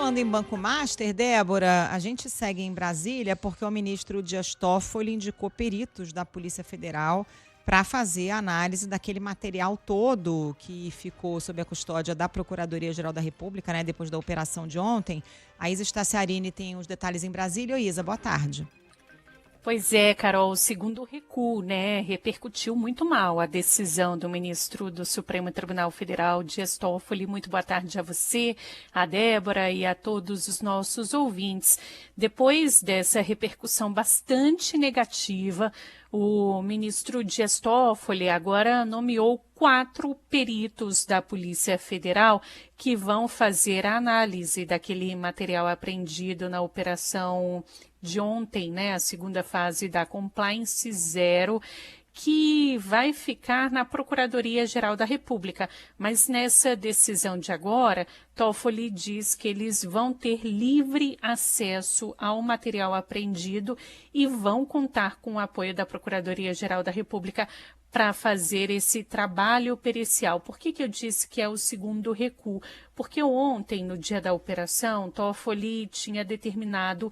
falando em Banco Master, Débora, a gente segue em Brasília porque o ministro Dias Toffoli indicou peritos da Polícia Federal para fazer a análise daquele material todo que ficou sob a custódia da Procuradoria-Geral da República, né, depois da operação de ontem. A Isa Staciarini tem os detalhes em Brasília. Oi, Isa, boa tarde. Pois é, Carol, segundo o recuo, né, repercutiu muito mal a decisão do ministro do Supremo Tribunal Federal, Dias Toffoli. Muito boa tarde a você, a Débora e a todos os nossos ouvintes. Depois dessa repercussão bastante negativa, o ministro Dias Toffoli agora nomeou 4 peritos da Polícia Federal que vão fazer a análise daquele material apreendido na operação de ontem, né, a segunda fase da Compliance Zero, que vai ficar na Procuradoria-Geral da República. Mas nessa decisão de agora, Toffoli diz que eles vão ter livre acesso ao material apreendido e vão contar com o apoio da Procuradoria-Geral da República para fazer esse trabalho pericial. Por que eu disse que é o segundo recuo? Porque ontem, no dia da operação, Toffoli tinha determinado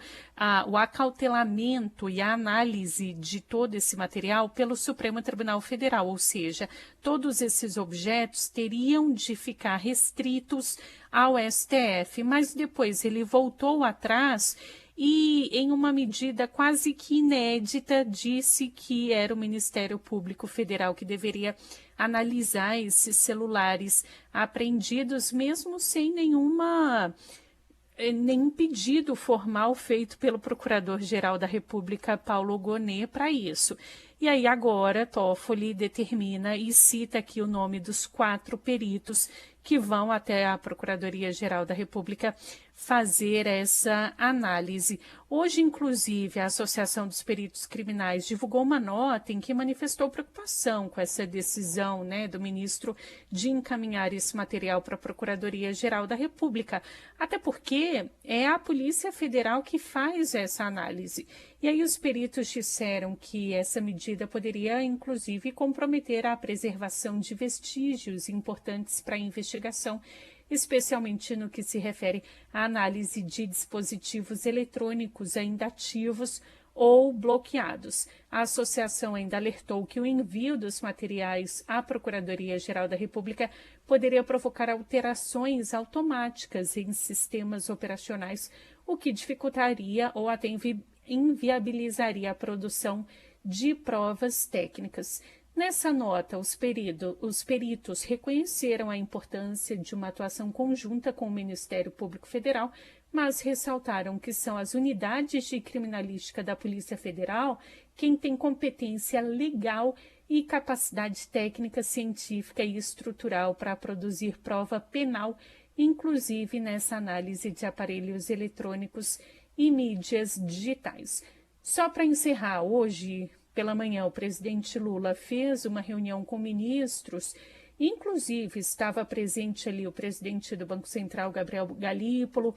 o acautelamento e a análise de todo esse material pelo Supremo Tribunal Federal, ou seja, todos esses objetos teriam de ficar restritos ao STF, mas depois ele voltou atrás e, em uma medida quase que inédita, disse que era o Ministério Público Federal que deveria analisar esses celulares apreendidos, mesmo sem nenhum pedido formal feito pelo Procurador-Geral da República, Paulo Gonet, para isso. E aí agora Toffoli determina e cita aqui o nome dos 4 peritos que vão até a Procuradoria-Geral da República fazer essa análise. Hoje, inclusive, a Associação dos Peritos Criminais divulgou uma nota em que manifestou preocupação com essa decisão, né, do ministro de encaminhar esse material para a Procuradoria-Geral da República, até porque é a Polícia Federal que faz essa análise. E aí os peritos disseram que essa medida poderia, inclusive, comprometer a preservação de vestígios importantes para a investigação, especialmente no que se refere à análise de dispositivos eletrônicos ainda ativos ou bloqueados. A associação ainda alertou que o envio dos materiais à Procuradoria-Geral da República poderia provocar alterações automáticas em sistemas operacionais, o que dificultaria ou até inviabilizaria a produção de provas técnicas. Nessa nota, os peritos reconheceram a importância de uma atuação conjunta com o Ministério Público Federal, mas ressaltaram que são as unidades de criminalística da Polícia Federal quem tem competência legal e capacidade técnica, científica e estrutural para produzir prova penal, inclusive nessa análise de aparelhos eletrônicos e mídias digitais. Só para encerrar, hoje pela manhã, o presidente Lula fez uma reunião com ministros, inclusive estava presente ali o presidente do Banco Central, Gabriel Galípolo,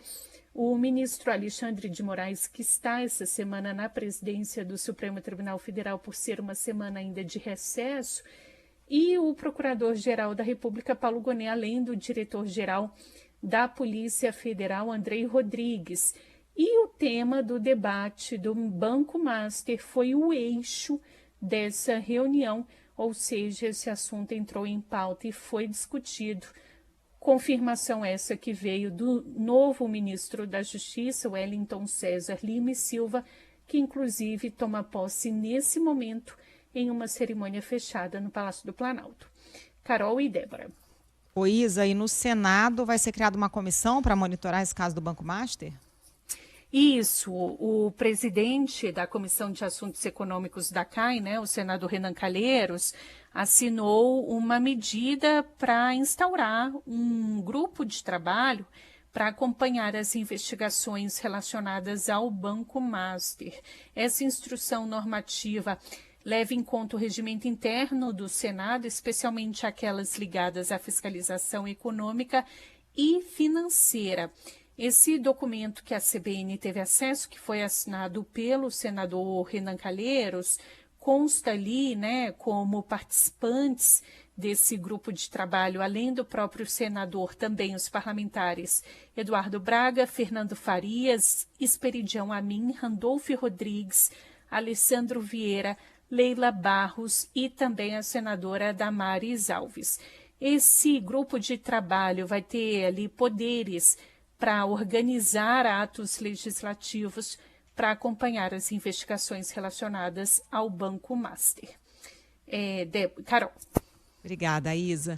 o ministro Alexandre de Moraes, que está essa semana na presidência do Supremo Tribunal Federal por ser uma semana ainda de recesso, e o Procurador-Geral da República, Paulo Gonet, além do diretor-geral da Polícia Federal, Andrei Rodrigues. E o tema do debate do Banco Master foi o eixo dessa reunião, ou seja, esse assunto entrou em pauta e foi discutido. Confirmação essa que veio do novo ministro da Justiça, Wellington César Lima e Silva, que inclusive toma posse nesse momento em uma cerimônia fechada no Palácio do Planalto. Carol e Débora. Ô, Isa, e no Senado vai ser criada uma comissão para monitorar esse caso do Banco Master? Isso, o presidente da Comissão de Assuntos Econômicos da CAI, né, o senador Renan Calheiros, assinou uma medida para instaurar um grupo de trabalho para acompanhar as investigações relacionadas ao Banco Master. Essa instrução normativa leva em conta o regimento interno do Senado, especialmente aquelas ligadas à fiscalização econômica e financeira. Esse documento que a CBN teve acesso, que foi assinado pelo senador Renan Calheiros, consta ali, né, como participantes desse grupo de trabalho, além do próprio senador, também os parlamentares Eduardo Braga, Fernando Farias, Esperidião Amin, Randolfo Rodrigues, Alessandro Vieira, Leila Barros e também a senadora Damares Alves. Esse grupo de trabalho vai ter ali poderes para organizar atos legislativos para acompanhar as investigações relacionadas ao Banco Master. Carol. Obrigada, Isa.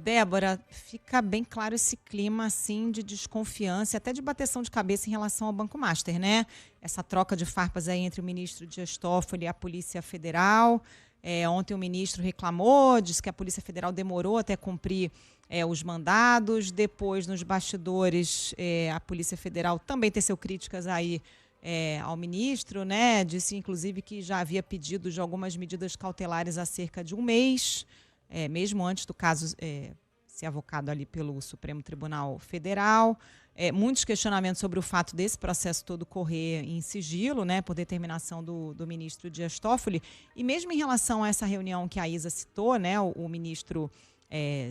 Débora, fica bem claro esse clima assim de desconfiança e até de bateção de cabeça em relação ao Banco Master, né? Essa troca de farpas aí entre o ministro Dias Toffoli e a Polícia Federal. Ontem o ministro reclamou, disse que a Polícia Federal demorou até cumprir os mandados. Depois, nos bastidores, a Polícia Federal também teceu críticas aí ao ministro, né? Disse, inclusive, que já havia pedido de algumas medidas cautelares há cerca de um mês, mesmo antes do caso ser avocado ali pelo Supremo Tribunal Federal. Muitos questionamentos sobre o fato desse processo todo correr em sigilo, né, por determinação do ministro Dias Toffoli. E mesmo em relação a essa reunião que a Isa citou, né, o ministro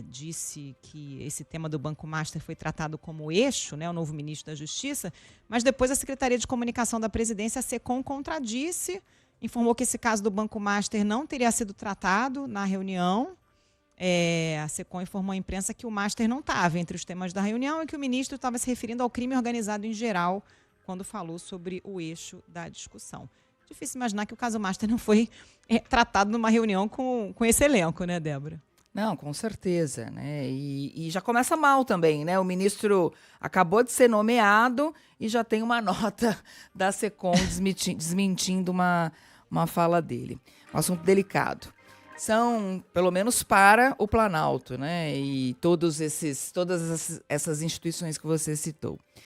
disse que esse tema do Banco Master foi tratado como eixo, né, o novo ministro da Justiça, mas depois a Secretaria de Comunicação da Presidência, a SECOM, contradisse, informou que esse caso do Banco Master não teria sido tratado na reunião. A SECOM informou à imprensa que o Master não estava entre os temas da reunião e que o ministro estava se referindo ao crime organizado em geral quando falou sobre o eixo da discussão. Difícil imaginar que o caso Master não foi tratado numa reunião com esse elenco, né, Débora? Não, com certeza, né? E já começa mal também, né? O ministro acabou de ser nomeado e já tem uma nota da SECOM desmentindo uma fala dele. Um assunto delicado. São, pelo menos para o Planalto, né? E todas essas instituições que você citou.